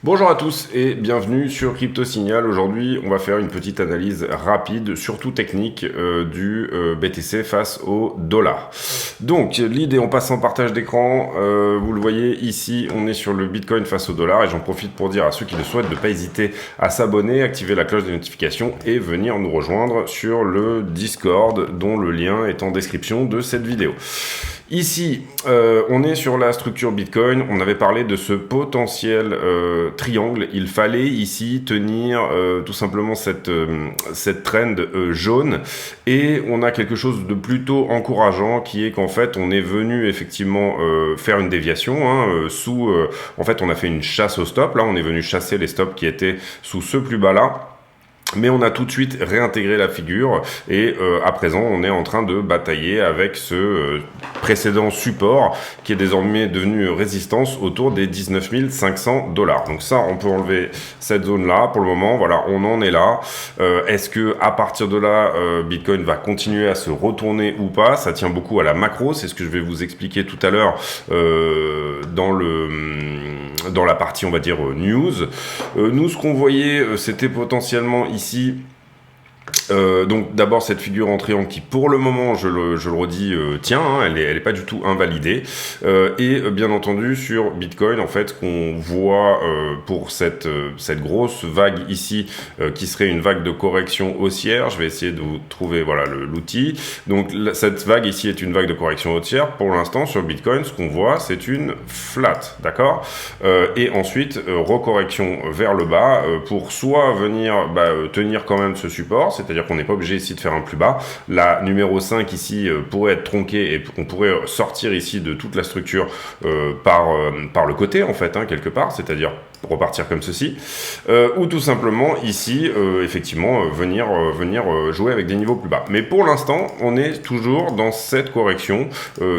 Bonjour à tous et bienvenue sur Crypto Signal. Aujourd'hui, on va faire une petite analyse rapide, surtout technique, du BTC face au dollar. Donc, l'idée, on passe en partage d'écran. Vous le voyez ici, on est sur le Bitcoin face au dollar et j'en profite pour dire à ceux qui le souhaitent de ne pas hésiter à s'abonner, activer la cloche des notifications et venir nous rejoindre sur le Discord dont le lien est en description de cette vidéo. Ici, on est sur la structure Bitcoin. On avait parlé de ce potentiel triangle. Il fallait ici tenir tout simplement cette trend jaune. Et on a quelque chose de plutôt encourageant qui est qu'en fait, on est venu effectivement faire une déviation. En fait, on a fait une chasse au stop. Là, on est venu chasser les stops qui étaient sous ce plus bas là. Mais on a tout de suite réintégré la figure et à présent on est en train de batailler avec ce précédent support qui est désormais devenu résistance autour des 19 500 $. Donc ça, on peut enlever cette zone là pour le moment. Voilà, on en est là. Est-ce que à partir de là Bitcoin va continuer à se retourner ou pas? Ça tient beaucoup à la macro, c'est ce que je vais vous expliquer tout à l'heure dans la partie on va dire news. Nous, ce qu'on voyait, c'était potentiellement ici. Donc d'abord cette figure en triangle qui pour le moment je le redis tient, elle est pas du tout invalidée et bien entendu sur Bitcoin en fait qu'on voit pour cette grosse vague ici qui serait une vague de correction haussière. Je vais essayer de vous trouver voilà l'outil. Donc cette vague ici est une vague de correction haussière. Pour l'instant sur Bitcoin ce qu'on voit c'est une flat, d'accord, et ensuite recorrection vers le bas pour soit venir tenir quand même ce support, c'est-à-dire qu'on n'est pas obligé ici de faire un plus bas. La numéro 5 ici pourrait être tronquée et on pourrait sortir ici de toute la structure par le côté en fait, quelque part, c'est-à-dire repartir comme ceci, ou tout simplement ici effectivement venir jouer avec des niveaux plus bas. Mais pour l'instant on est toujours dans cette correction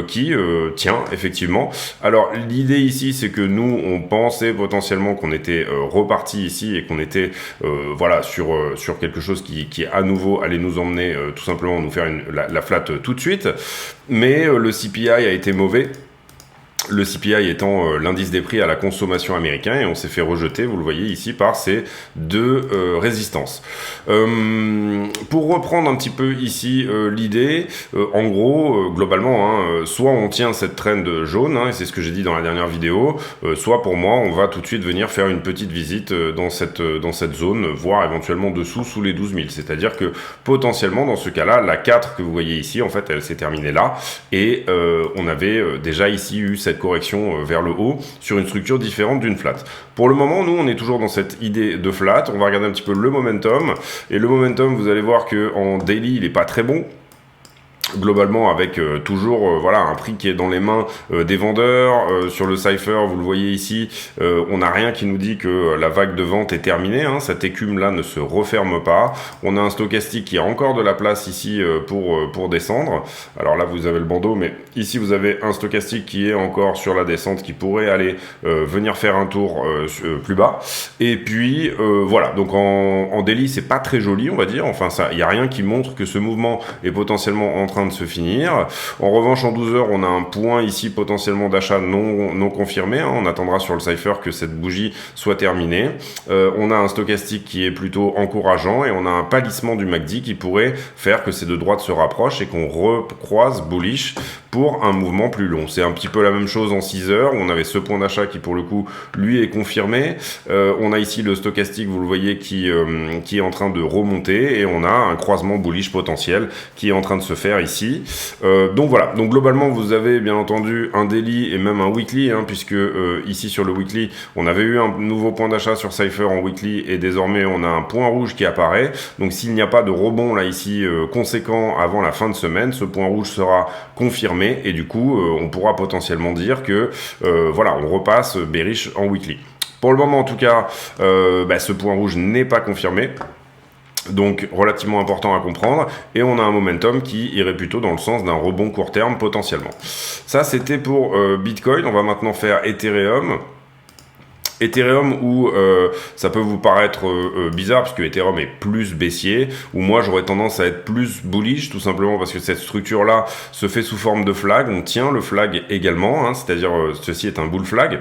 qui tient effectivement. Alors l'idée ici c'est que nous on pensait potentiellement qu'on était reparti ici et qu'on était voilà sur quelque chose qui à nouveau allait nous emmener tout simplement nous faire la flat tout de suite, mais le CPI a été mauvais. Le CPI étant l'indice des prix à la consommation américain, et on s'est fait rejeter, vous le voyez ici, par ces deux résistances. Pour reprendre un petit peu ici l'idée, en gros, globalement, soit on tient cette trend jaune, et c'est ce que j'ai dit dans la dernière vidéo, soit pour moi, on va tout de suite venir faire une petite visite dans cette zone, voire éventuellement dessous, sous les 12 000. C'est-à-dire que potentiellement, dans ce cas-là, la 4 que vous voyez ici, en fait, elle s'est terminée là, et on avait déjà ici eu cette correction vers le haut sur une structure différente d'une flat. Pour le moment, nous, on est toujours dans cette idée de flat. On va regarder un petit peu le momentum. Et le momentum, vous allez voir qu'en daily, il n'est pas très bon. Globalement avec toujours voilà un prix qui est dans les mains des vendeurs. Sur le Cypher vous le voyez ici, on n'a rien qui nous dit que la vague de vente est terminée, cette écume là ne se referme pas. On a un stochastique qui a encore de la place ici pour descendre. Alors là vous avez le bandeau, mais ici vous avez un stochastique qui est encore sur la descente, qui pourrait aller venir faire un tour plus bas. Et puis voilà, donc en daily c'est pas très joli on va dire, enfin ça, il n'y a rien qui montre que ce mouvement est potentiellement en train de se finir. En revanche, en 12 heures, on a un point ici potentiellement d'achat non confirmé. On attendra sur le Cypher que cette bougie soit terminée. On a un stochastique qui est plutôt encourageant et on a un pâlissement du MACD qui pourrait faire que ces deux droites se rapprochent et qu'on recroise bullish pour un mouvement plus long. C'est un petit peu la même chose en 6 heures où on avait ce point d'achat qui pour le coup lui est confirmé. On a ici le stochastique, vous le voyez, qui est en train de remonter et on a un croisement bullish potentiel qui est en train de se faire ici. Donc voilà, donc globalement vous avez bien entendu un daily et même un weekly, puisque ici sur le weekly on avait eu un nouveau point d'achat sur Cypher en weekly et désormais on a un point rouge qui apparaît. Donc s'il n'y a pas de rebond là ici conséquent avant la fin de semaine, ce point rouge sera confirmé et du coup on pourra potentiellement dire que voilà, on repasse bearish en weekly. Pour le moment en tout cas ce point rouge n'est pas confirmé, donc relativement important à comprendre, et on a un momentum qui irait plutôt dans le sens d'un rebond court terme potentiellement. Ça c'était pour Bitcoin. On va maintenant faire Ethereum. Ethereum où ça peut vous paraître bizarre puisque Ethereum est plus baissier, où moi j'aurais tendance à être plus bullish tout simplement parce que cette structure là se fait sous forme de flag, on tient le flag également, hein, c'est-à-dire ceci est un bull flag.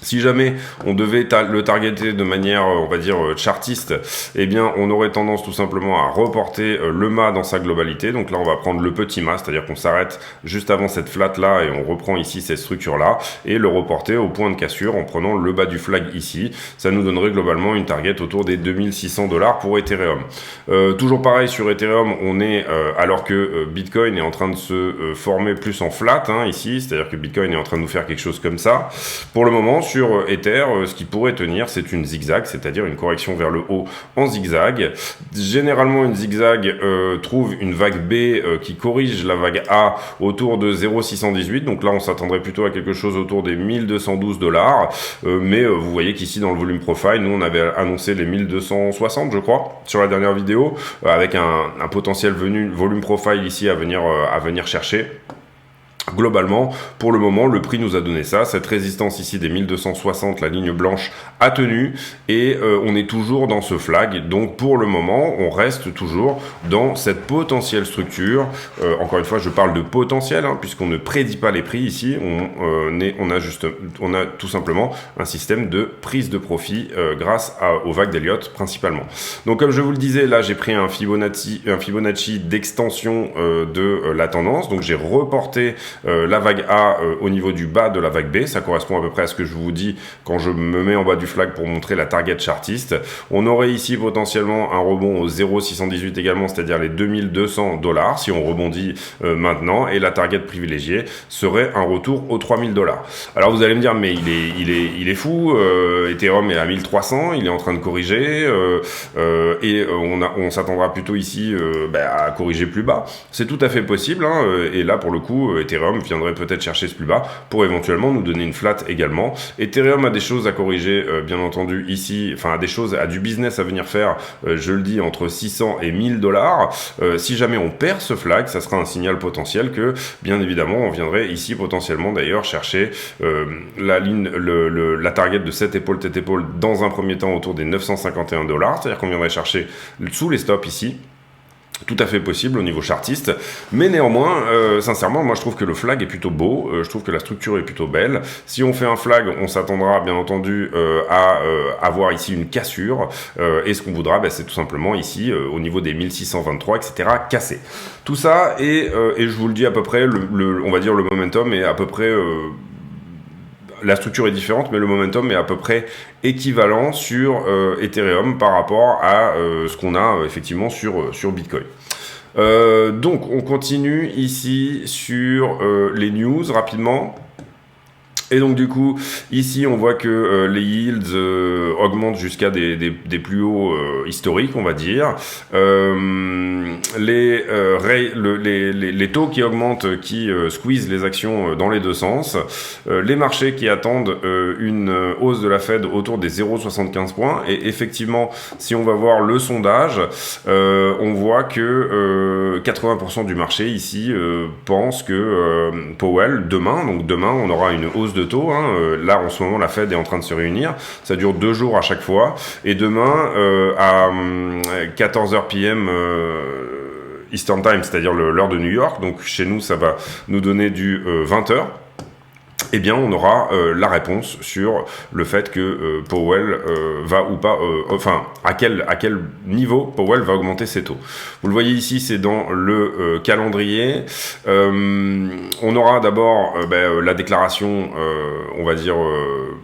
Si jamais on devait le targeter de manière, on va dire, chartiste, eh bien, on aurait tendance tout simplement à reporter le mât dans sa globalité. Donc là, on va prendre le petit mât, c'est-à-dire qu'on s'arrête juste avant cette flat-là et on reprend ici cette structure-là et le reporter au point de cassure en prenant le bas du flag ici. Ça nous donnerait globalement une target autour des 2600 $ pour Ethereum. Toujours pareil sur Ethereum, on est, alors que Bitcoin est en train de se former plus en flat, hein, ici, c'est-à-dire que Bitcoin est en train de nous faire quelque chose comme ça. Pour le moment, sur Ether, ce qui pourrait tenir, c'est une zigzag, c'est-à-dire une correction vers le haut en zigzag. Généralement, une zigzag trouve une vague B qui corrige la vague A autour de 0,618. Donc là, on s'attendrait plutôt à quelque chose autour des 1212 $. Mais vous voyez qu'ici, dans le volume profile, nous, on avait annoncé les 1260, je crois, sur la dernière vidéo, avec un potentiel volume profile ici à venir chercher. Globalement, pour le moment, le prix nous a donné ça. Cette résistance ici des 1260, la ligne blanche, a tenu et on est toujours dans ce flag. Donc pour le moment, on reste toujours dans cette potentielle structure. Encore une fois, je parle de potentiel, hein, puisqu'on ne prédit pas les prix ici. On a tout simplement un système de prise de profit grâce aux vagues d'Elliott principalement. Donc comme je vous le disais, là j'ai pris un Fibonacci d'extension de la tendance. Donc j'ai reporté la vague A au niveau du bas de la vague B, ça correspond à peu près à ce que je vous dis quand je me mets en bas du flag pour montrer la target chartiste. On aurait ici potentiellement un rebond au 0,618 également, c'est-à-dire les 2200 $ si on rebondit maintenant, et la target privilégiée serait un retour aux 3000 $. Alors vous allez me dire, mais il est fou, Ethereum est à 1300, il est en train de corriger, et on s'attendra plutôt ici à corriger plus bas. C'est tout à fait possible, hein, et là pour le coup, Ethereum viendrait peut-être chercher ce plus bas pour éventuellement nous donner une flat également. Ethereum a des choses à corriger, bien entendu, ici, enfin a du business à venir faire, je le dis, entre 600 et 1000 $. Si jamais on perd ce flag, ça sera un signal potentiel que, bien évidemment, on viendrait ici potentiellement d'ailleurs chercher la target de cette épaule, tête épaule, dans un premier temps autour des 951 $, c'est-à-dire qu'on viendrait chercher sous les stops ici. Tout à fait possible au niveau chartiste, mais néanmoins, sincèrement, moi je trouve que le flag est plutôt beau, je trouve que la structure est plutôt belle. Si on fait un flag, on s'attendra bien entendu à avoir ici une cassure, et ce qu'on voudra, c'est tout simplement ici, au niveau des 1623, etc., casser. Tout ça, et je vous le dis à peu près, on va dire le momentum est à peu près... la structure est différente, mais le momentum est à peu près équivalent sur Ethereum par rapport à ce qu'on a effectivement sur Bitcoin. Donc, on continue ici sur les news rapidement. Et donc du coup, ici on voit que les yields augmentent jusqu'à des plus hauts historiques, on va dire. Les taux qui augmentent, qui squeezent les actions dans les deux sens. Les marchés qui attendent une hausse de la Fed autour des 0,75 points. Et effectivement, si on va voir le sondage, on voit que 80% du marché ici pense que Powell, demain, on aura une hausse de taux, hein. Là en ce moment la Fed est en train de se réunir, ça dure 2 jours à chaque fois, et demain à 14h PM Eastern Time, c'est-à-dire l'heure de New York, donc chez nous ça va nous donner du 20h, eh bien on aura la réponse sur le fait que Powell va ou pas, à quel niveau Powell va augmenter ses taux. Vous le voyez ici, c'est dans le calendrier. On aura d'abord la déclaration, on va dire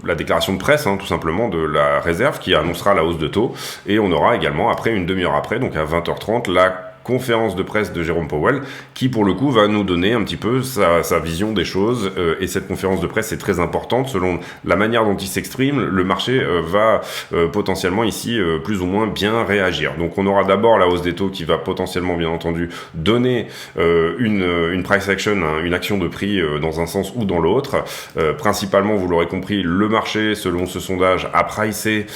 la déclaration de presse, hein, tout simplement, de la réserve qui annoncera la hausse de taux, et on aura également après, une demi-heure après, donc à 20h30, la conférence de presse de Jérôme Powell, qui pour le coup va nous donner un petit peu sa vision des choses, et cette conférence de presse est très importante, selon la manière dont il s'exprime, le marché va potentiellement ici plus ou moins bien réagir. Donc on aura d'abord la hausse des taux qui va potentiellement bien entendu donner une price action, hein, une action de prix dans un sens ou dans l'autre. Principalement, vous l'aurez compris, le marché, selon ce sondage, a pricé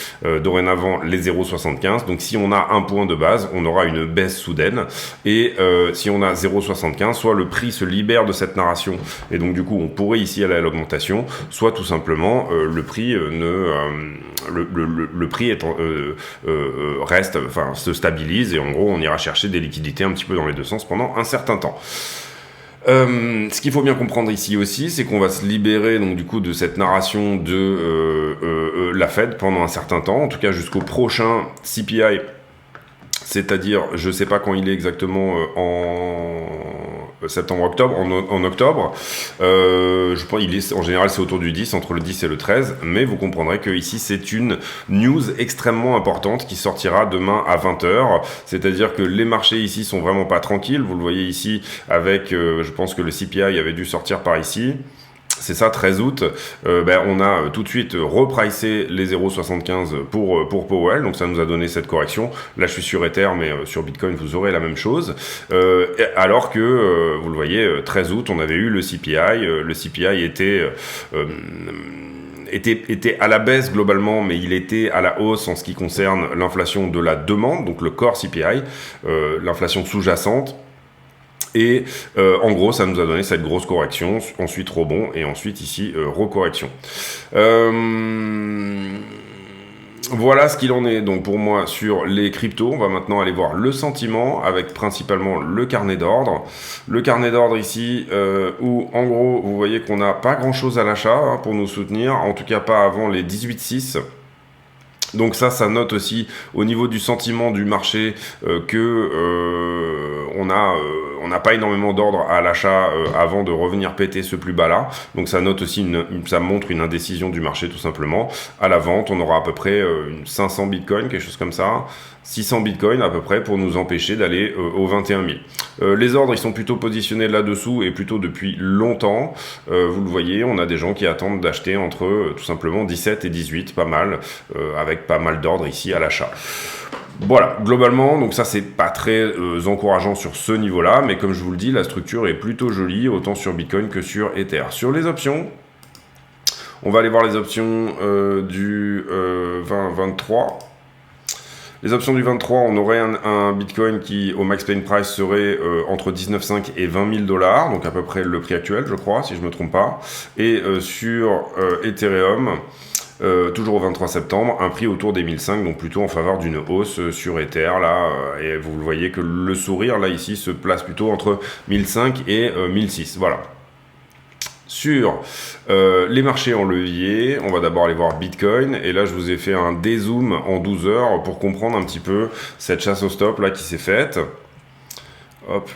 dorénavant les 0,75, donc si on a un point de base, on aura une baisse soudaine. tienne. Et si on a 0,75, soit le prix se libère de cette narration, et donc du coup on pourrait ici aller à l'augmentation, soit tout simplement le prix le prix reste, enfin se stabilise, et en gros on ira chercher des liquidités un petit peu dans les deux sens pendant un certain temps. Ce qu'il faut bien comprendre ici aussi, c'est qu'on va se libérer donc du coup de cette narration de la Fed pendant un certain temps, en tout cas jusqu'au prochain CPI, c'est-à-dire je sais pas quand il est exactement en septembre-octobre, en octobre. Je pense en général c'est autour du 10, entre le 10 et le 13, mais vous comprendrez que ici c'est une news extrêmement importante qui sortira demain à 20h, c'est-à-dire que les marchés ici sont vraiment pas tranquilles, vous le voyez ici avec, je pense que le CPI avait dû sortir par ici. C'est ça, 13 août, on a tout de suite repricé les 0,75 pour Powell, donc ça nous a donné cette correction. Là, je suis sur Ether, mais sur Bitcoin, vous aurez la même chose. Alors que, vous le voyez, 13 août, on avait eu le CPI. Le CPI était à la baisse globalement, mais il était à la hausse en ce qui concerne l'inflation de la demande, donc le core CPI, l'inflation sous-jacente. Et en gros, ça nous a donné cette grosse correction, ensuite rebond, et ensuite ici, recorrection. Voilà ce qu'il en est donc pour moi sur les cryptos. On va maintenant aller voir le sentiment avec principalement le carnet d'ordre. Le carnet d'ordre ici où en gros vous voyez qu'on n'a pas grand chose à l'achat pour nous soutenir, en tout cas pas avant les 18,6. Donc ça note aussi au niveau du sentiment du marché que on n'a pas énormément d'ordre à l'achat avant de revenir péter ce plus bas là. Donc ça note aussi ça montre une indécision du marché tout simplement. À la vente, on aura à peu près 500 bitcoins, quelque chose comme ça. 600 bitcoins à peu près pour nous empêcher d'aller aux 21 000. Les ordres, ils sont plutôt positionnés là-dessous et plutôt depuis longtemps. Vous le voyez, on a des gens qui attendent d'acheter entre tout simplement 17 et 18, pas mal, avec pas mal d'ordres ici à l'achat. Voilà, globalement, donc ça c'est pas très encourageant sur ce niveau-là, mais comme je vous le dis, la structure est plutôt jolie, autant sur Bitcoin que sur Ether. Sur les options, on va aller voir les options du 2023. Les options du 23, on aurait un Bitcoin qui, au max paying price, serait entre 19,5 et 20 000 $, donc à peu près le prix actuel, je crois, si je ne me trompe pas. Et sur Ethereum, toujours au 23 septembre, un prix autour des 1005, donc plutôt en faveur d'une hausse sur Ether, là, et vous voyez que le sourire, là, ici, se place plutôt entre 1005 et 1006, voilà. Sur les marchés en levier, on va d'abord aller voir Bitcoin, et là je vous ai fait un dézoom en 12 heures pour comprendre un petit peu cette chasse au stop là qui s'est faite. Hop,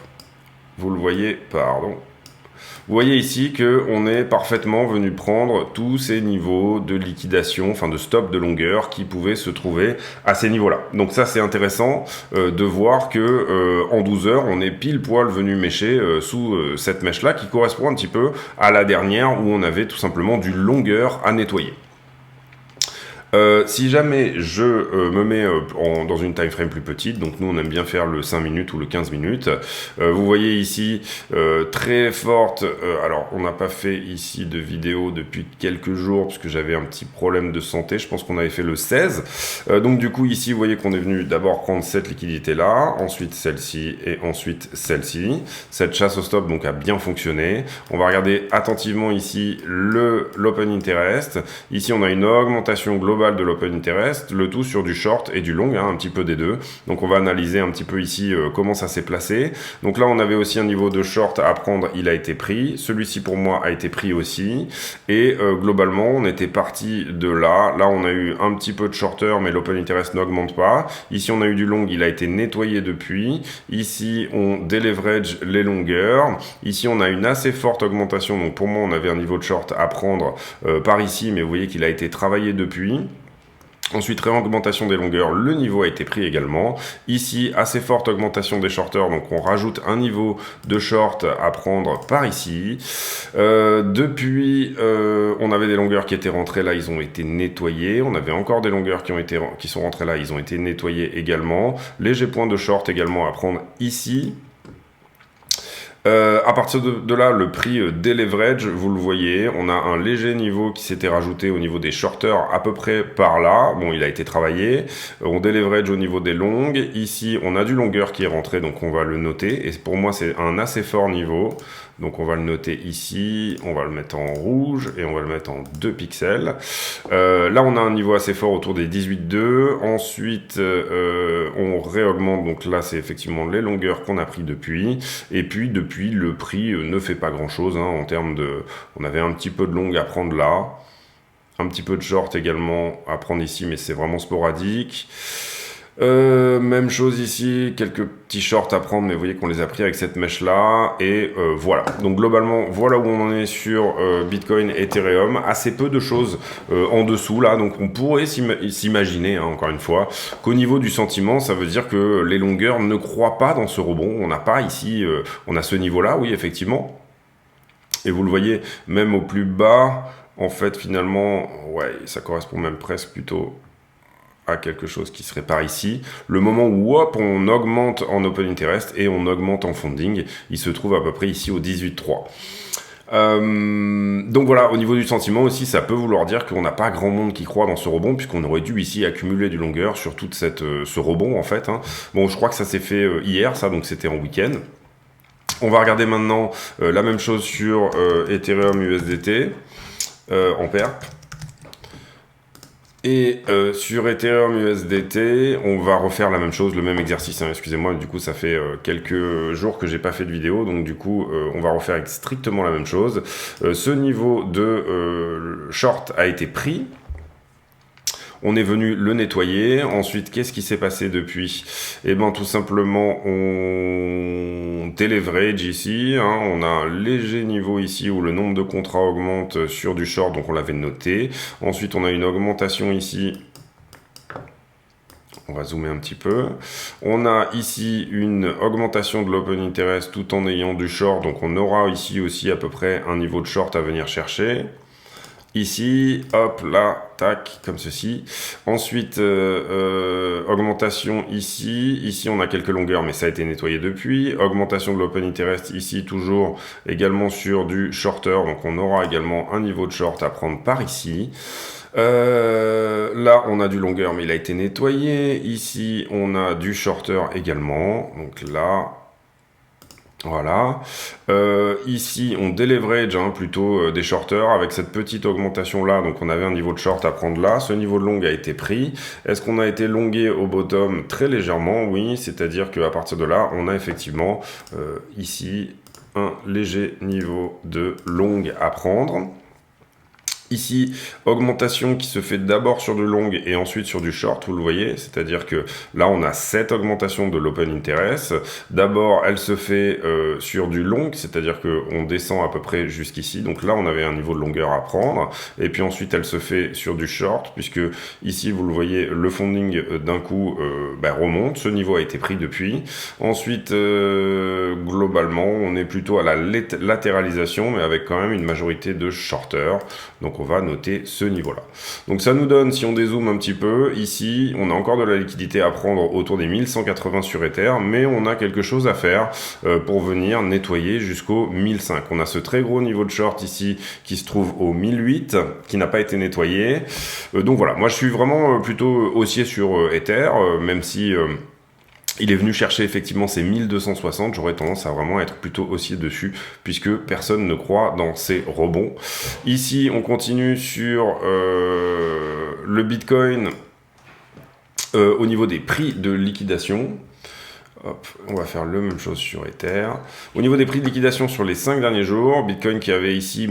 vous le voyez, pardon. Vous voyez ici qu'on est parfaitement venu prendre tous ces niveaux de liquidation, enfin de stop de longueur qui pouvaient se trouver à ces niveaux-là. Donc ça c'est intéressant de voir que en 12 heures, on est pile poil venu mécher sous cette mèche-là qui correspond un petit peu à la dernière où on avait tout simplement du longueur à nettoyer. Si jamais je me mets dans une time frame plus petite, donc nous on aime bien faire le 5 minutes ou le 15 minutes, vous voyez ici très forte, alors on n'a pas fait ici de vidéo depuis quelques jours puisque j'avais un petit problème de santé, je pense qu'on avait fait le 16, donc du coup ici vous voyez qu'on est venu d'abord prendre cette liquidité là, ensuite celle-ci et ensuite celle-ci, cette chasse au stop donc a bien fonctionné. On va regarder attentivement ici l'open interest, ici on a une augmentation globale de l'open interest, le tout sur du short et du long, un petit peu des deux. Donc on va analyser un petit peu ici comment ça s'est placé. Donc là on avait aussi un niveau de short à prendre, il a été pris. Celui-ci pour moi a été pris aussi. Et globalement on était parti de là. Là on a eu un petit peu de shorter mais l'open interest n'augmente pas. Ici on a eu du long, il a été nettoyé depuis. Ici on déleverage les longueurs. Ici on a une assez forte augmentation. Donc pour moi on avait un niveau de short à prendre par ici, mais vous voyez qu'il a été travaillé depuis. Ensuite, réaugmentation des longueurs, le niveau a été pris également. Ici, assez forte augmentation des shorters, donc on rajoute un niveau de short à prendre par ici. Depuis, on avait des longueurs qui étaient rentrées là, ils ont été nettoyés. On avait encore des longueurs qui sont rentrées là, ils ont été nettoyés également. Léger point de short également à prendre ici. À partir de là, le prix des leverage, vous le voyez, on a un léger niveau qui s'était rajouté au niveau des shorters à peu près par là. Bon, il a été travaillé. On déleverage au niveau des longues. Ici, on a du longueur qui est rentré, donc on va le noter. Et pour moi, c'est un assez fort niveau. Donc on va le noter ici, on va le mettre en rouge et on va le mettre en 2 pixels. Là, on a un niveau assez fort autour des 18,2. Ensuite, on réaugmente. Donc là, c'est effectivement les longueurs qu'on a pris depuis. Et puis, depuis, le prix ne fait pas grand-chose hein, en termes de... On avait un petit peu de longue à prendre là. Un petit peu de short également à prendre ici, mais c'est vraiment sporadique. Même chose ici, quelques petits shorts à prendre, mais vous voyez qu'on les a pris avec cette mèche là, et voilà. Donc globalement, voilà où on en est sur Bitcoin, Ethereum, assez peu de choses en dessous là, donc on pourrait s'imaginer, hein, encore une fois, qu'au niveau du sentiment, ça veut dire que les longueurs ne croient pas dans ce rebond, on n'a pas ici, on a ce niveau là, oui effectivement, et vous le voyez, même au plus bas, en fait finalement, ouais, ça correspond même presque plutôt à quelque chose qui serait par ici. Le moment où hop, on augmente en open interest et on augmente en funding, il se trouve à peu près ici au 18,3. Donc voilà, au niveau du sentiment aussi, ça peut vouloir dire qu'on n'a pas grand monde qui croit dans ce rebond, puisqu'on aurait dû ici accumuler du longueur sur toute ce rebond en fait. Hein. Bon, je crois que ça s'est fait hier, ça, donc c'était en week-end. On va regarder maintenant la même chose sur Ethereum USDT en perp. Et sur Ethereum USDT, on va refaire la même chose, le même exercice. Hein, excusez-moi, du coup, ça fait quelques jours que j'ai pas fait de vidéo, donc du coup, on va refaire strictement la même chose. Ce niveau de short a été pris. On est venu le nettoyer. Ensuite, qu'est-ce qui s'est passé depuis? Eh bien, tout simplement, on téléverage ici. Hein, on a un léger niveau ici où le nombre de contrats augmente sur du short, donc on l'avait noté. Ensuite, on a une augmentation ici. On va zoomer un petit peu. On a ici une augmentation de l'open interest tout en ayant du short. Donc, on aura ici aussi à peu près un niveau de short à venir chercher. Ici, hop, là, tac, comme ceci. Ensuite, augmentation ici. Ici, on a quelques longueurs, mais ça a été nettoyé depuis. Augmentation de l'open interest ici, toujours également sur du shorter. Donc, on aura également un niveau de short à prendre par ici. Là, on a du longueur, mais il a été nettoyé. Ici, on a du shorter également. Donc là... Voilà. Ici, on déleverage plutôt des shorters avec cette petite augmentation là. Donc, on avait un niveau de short à prendre là. Ce niveau de long a été pris. Est-ce qu'on a été longué au bottom? Très légèrement, oui. C'est-à-dire qu'à partir de là, on a effectivement ici un léger niveau de long à prendre. Ici, augmentation qui se fait d'abord sur du long et ensuite sur du short, vous le voyez, c'est-à-dire que là, on a cette augmentation de l'open interest. D'abord, elle se fait sur du long, c'est-à-dire qu'on descend à peu près jusqu'ici. Donc là, on avait un niveau de longueur à prendre. Et puis ensuite, elle se fait sur du short, puisque ici, vous le voyez, le funding d'un coup remonte. Ce niveau a été pris depuis. Ensuite, globalement, on est plutôt à la latéralisation, mais avec quand même une majorité de shorters. Donc on va noter ce niveau-là. Donc ça nous donne, si on dézoome un petit peu, ici, on a encore de la liquidité à prendre autour des 1180 sur Ether, mais on a quelque chose à faire pour venir nettoyer jusqu'au 1005. On a ce très gros niveau de short ici qui se trouve au 1008, qui n'a pas été nettoyé. Donc voilà, moi je suis vraiment plutôt haussier sur Ether, même si... il est venu chercher effectivement ces 1260, j'aurais tendance à vraiment être plutôt haussier dessus, puisque personne ne croit dans ces rebonds. Ici, on continue sur le Bitcoin au niveau des prix de liquidation. Hop, on va faire la même chose sur Ether. Au niveau des prix de liquidation sur les 5 derniers jours, Bitcoin qui avait ici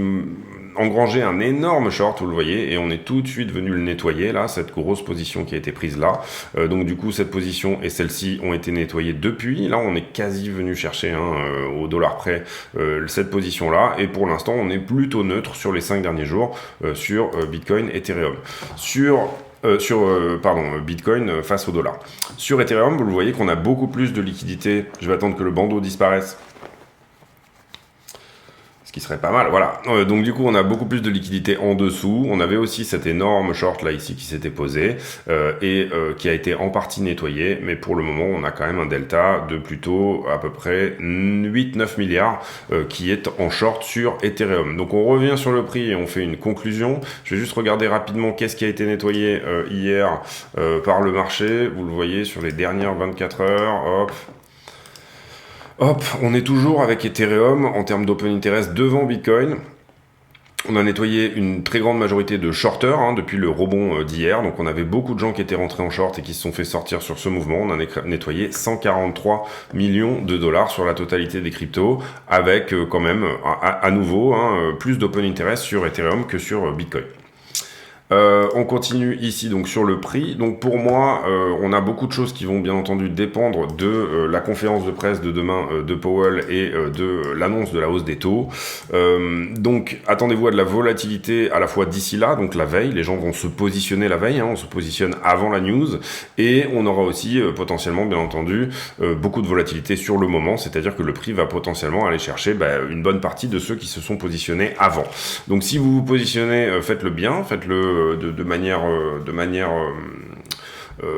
engrangé un énorme short, vous le voyez, et on est tout de suite venu le nettoyer, là, cette grosse position qui a été prise là. Donc du coup, cette position et celle-ci ont été nettoyées depuis. Là, on est quasi venu chercher au dollar près cette position-là, et pour l'instant, on est plutôt neutre sur les 5 derniers jours sur Bitcoin, Ethereum. Sur Bitcoin face au dollar. Sur Ethereum, vous le voyez qu'on a beaucoup plus de liquidité. Je vais attendre que le bandeau disparaisse. ce qui serait pas mal, voilà. Donc du coup, on a beaucoup plus de liquidité en dessous. On avait aussi cette énorme short là ici qui s'était posée et qui a été en partie nettoyée, mais pour le moment, on a quand même un delta de plutôt à peu près 8-9 milliards qui est en short sur Ethereum. Donc on revient sur le prix et on fait une conclusion. Je vais juste regarder rapidement qu'est-ce qui a été nettoyé hier par le marché. Vous le voyez sur les dernières 24 heures. Hop, on est toujours avec Ethereum en termes d'open interest devant Bitcoin. On a nettoyé une très grande majorité de shorters depuis le rebond d'hier. Donc on avait beaucoup de gens qui étaient rentrés en short et qui se sont fait sortir sur ce mouvement. On a nettoyé 143 millions de dollars sur la totalité des cryptos, avec quand même à nouveau plus d'open interest sur Ethereum que sur Bitcoin. On continue ici donc sur le prix. Donc pour moi, on a beaucoup de choses qui vont bien entendu dépendre de la conférence de presse de demain de Powell et de l'annonce de la hausse des taux. Donc attendez-vous à de la volatilité à la fois d'ici là, donc la veille, les gens vont se positionner la veille, on se positionne avant la news, et on aura aussi potentiellement bien entendu beaucoup de volatilité sur le moment, c'est-à-dire que le prix va potentiellement aller chercher une bonne partie de ceux qui se sont positionnés avant. Donc si vous vous positionnez, faites-le bien, faites-le de manière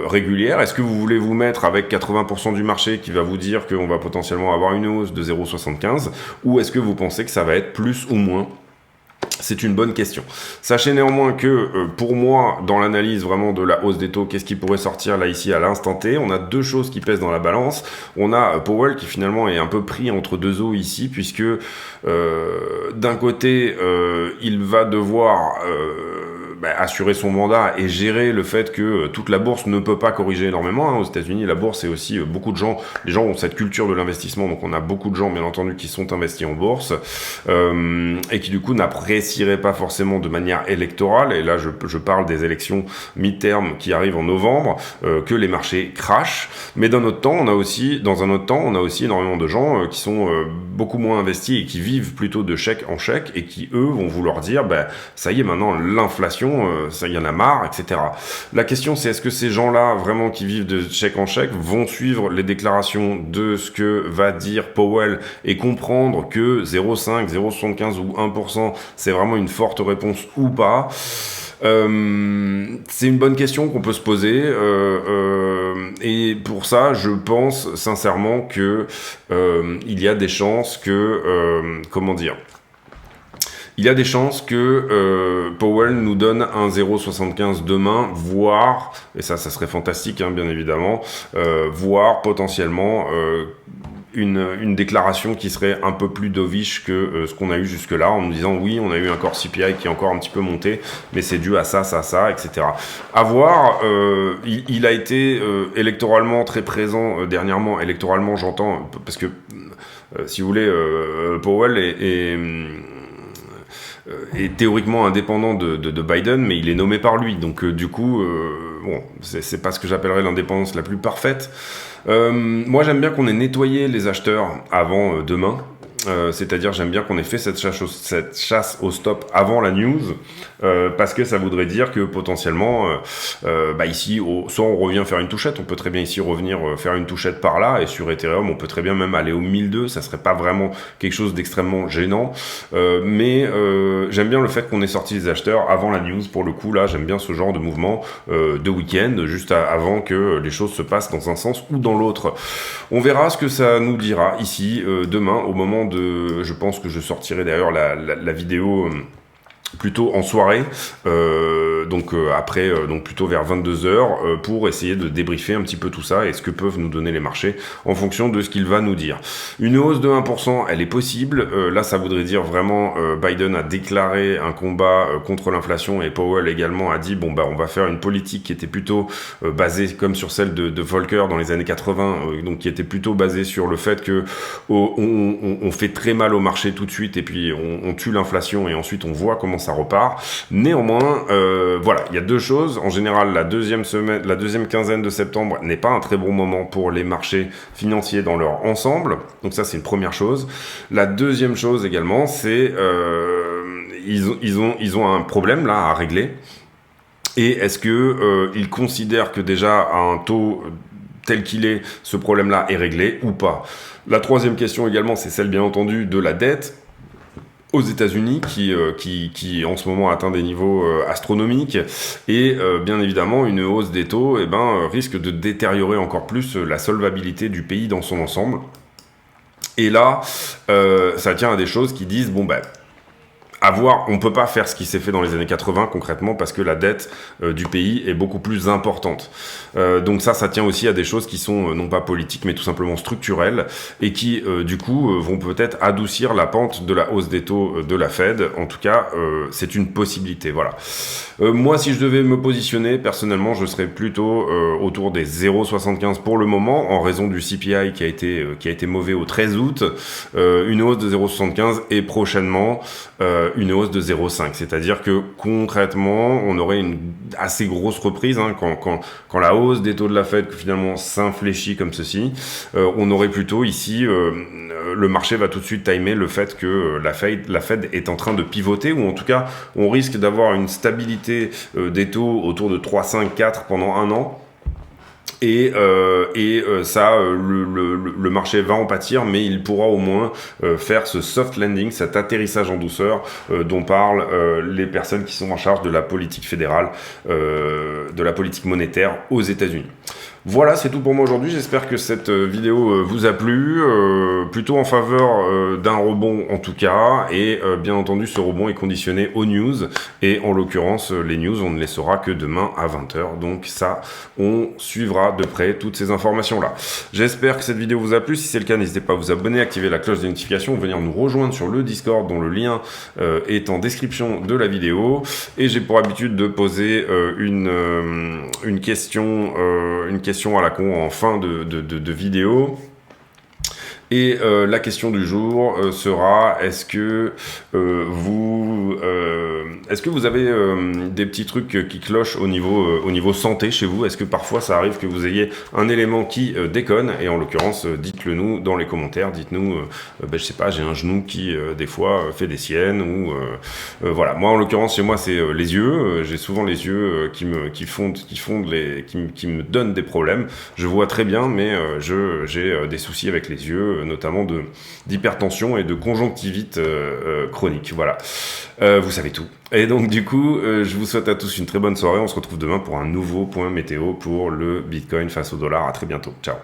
régulière. Est-ce que vous voulez vous mettre avec 80% du marché qui va vous dire qu'on va potentiellement avoir une hausse de 0,75, ou est-ce que vous pensez que ça va être plus ou moins? C'est une bonne question. Sachez néanmoins que pour moi, dans l'analyse vraiment de la hausse des taux, qu'est-ce qui pourrait sortir là ici à l'instant T? On a deux choses qui pèsent dans la balance. On a Powell qui finalement est un peu pris entre deux eaux ici, puisque d'un côté, il va devoir assurer son mandat et gérer le fait que toute la bourse ne peut pas corriger énormément. Aux États-Unis, la bourse, c'est aussi beaucoup de gens. Les gens ont cette culture de l'investissement, donc on a beaucoup de gens, bien entendu, qui sont investis en bourse et qui du coup n'apprécieraient pas forcément de manière électorale. Et là, je parle des élections mi-terme qui arrivent en novembre, que les marchés crachent. Mais dans un autre temps, on a aussi énormément de gens qui sont beaucoup moins investis et qui vivent plutôt de chèque en chèque et qui, eux, vont vouloir dire, ça y est, maintenant, l'inflation, ça y en a marre, etc. La question, c'est est-ce que ces gens-là, vraiment qui vivent de chèque en chèque, vont suivre les déclarations de ce que va dire Powell et comprendre que 0,5, 0,75 ou 1%, c'est vraiment une forte réponse ou pas? C'est une bonne question qu'on peut se poser et pour ça je pense sincèrement que il y a des chances que il y a des chances que Powell nous donne un 0,75 demain, voire, et ça serait fantastique bien évidemment, voire potentiellement une déclaration qui serait un peu plus dovish que ce qu'on a eu jusque-là, en nous disant oui, on a eu un core CPI qui est encore un petit peu monté, mais c'est dû à ça, etc. À voir, il a été électoralement très présent dernièrement. Électoralement, j'entends, parce que si vous voulez, Powell est théoriquement indépendant de Biden, mais il est nommé par lui. Donc du coup, c'est pas ce que j'appellerais l'indépendance la plus parfaite. Moi, j'aime bien qu'on ait nettoyé les acheteurs avant demain. C'est-à-dire, j'aime bien qu'on ait fait cette chasse au stop avant la news, parce que ça voudrait dire que potentiellement, ici, soit on revient faire une touchette, on peut très bien ici revenir faire une touchette par là, et sur Ethereum, on peut très bien même aller au 1002, ça serait pas vraiment quelque chose d'extrêmement gênant, mais j'aime bien le fait qu'on ait sorti les acheteurs avant la news. Pour le coup, là, j'aime bien ce genre de mouvement de week-end, juste avant que les choses se passent dans un sens ou dans l'autre. On verra ce que ça nous dira ici demain, au moment je pense que je sortirai d'ailleurs la vidéo plutôt en soirée, après, plutôt vers 22h, pour essayer de débriefer un petit peu tout ça et ce que peuvent nous donner les marchés en fonction de ce qu'il va nous dire. Une hausse de 1%, elle est possible. Là, ça voudrait dire vraiment, Biden a déclaré un combat contre l'inflation et Powell également a dit, on va faire une politique qui était plutôt basée comme sur celle de Volcker dans les années 80, donc qui était plutôt basée sur le fait que on fait très mal au marché tout de suite et puis on tue l'inflation et ensuite on voit comment ça repart. Néanmoins, il y a deux choses. En général, la deuxième quinzaine de septembre n'est pas un très bon moment pour les marchés financiers dans leur ensemble. Donc ça, c'est une première chose. La deuxième chose également, c'est ils ont un problème là à régler. Et est-ce que ils considèrent que déjà à un taux tel qu'il est, ce problème-là est réglé ou pas? La troisième question également, c'est celle bien entendu de la dette. aux États-Unis qui en ce moment atteint des niveaux astronomiques, et bien évidemment une hausse des taux risque de détériorer encore plus la solvabilité du pays dans son ensemble. Et là, ça tient à des choses qui disent on peut pas faire ce qui s'est fait dans les années 80 concrètement, parce que la dette du pays est beaucoup plus importante. Donc ça tient aussi à des choses qui sont non pas politiques mais tout simplement structurelles, et qui du coup vont peut-être adoucir la pente de la hausse des taux de la Fed. En tout cas, c'est une possibilité. Voilà. Moi, si je devais me positionner personnellement, je serais plutôt autour des 0,75 pour le moment, en raison du CPI qui a été mauvais au 13 août, une hausse de 0,75 et prochainement une hausse de 0,5. C'est-à-dire que concrètement, on aurait une assez grosse reprise quand la hausse des taux de la Fed finalement s'infléchit comme ceci. On aurait plutôt ici, le marché va tout de suite timer le fait que la Fed est en train de pivoter, ou en tout cas, on risque d'avoir une stabilité des taux autour de 3,5, 4 pendant un an. Et le marché va en pâtir, mais il pourra au moins faire ce soft landing, cet atterrissage en douceur dont parlent les personnes qui sont en charge de la politique fédérale, de la politique monétaire aux États-Unis. Voilà, c'est tout pour moi aujourd'hui. J'espère que cette vidéo vous a plu, plutôt en faveur d'un rebond en tout cas, et bien entendu ce rebond est conditionné aux news, et en l'occurrence les news on ne les saura que demain à 20h, donc ça on suivra de près toutes ces informations là. J'espère que cette vidéo vous a plu. Si c'est le cas, n'hésitez pas à vous abonner, activer la cloche des notifications, venir nous rejoindre sur le Discord dont le lien est en description de la vidéo, et j'ai pour habitude de poser une question à la con en fin de vidéo. Et la question du jour sera: est-ce que vous avez des petits trucs qui clochent au niveau santé chez vous? Est-ce que parfois ça arrive que vous ayez un élément qui déconne? Et en l'occurrence, dites-le nous dans les commentaires. Dites-nous, je sais pas, j'ai un genou qui des fois fait des siennes, ou voilà. Moi en l'occurrence chez moi c'est les yeux. J'ai souvent les yeux qui me donnent des problèmes. Je vois très bien, mais j'ai des soucis avec les yeux, notamment d'hypertension et de conjonctivite chronique. Voilà, vous savez tout. Et donc du coup, je vous souhaite à tous une très bonne soirée. On se retrouve demain pour un nouveau point météo pour le Bitcoin face au dollar. À très bientôt. Ciao.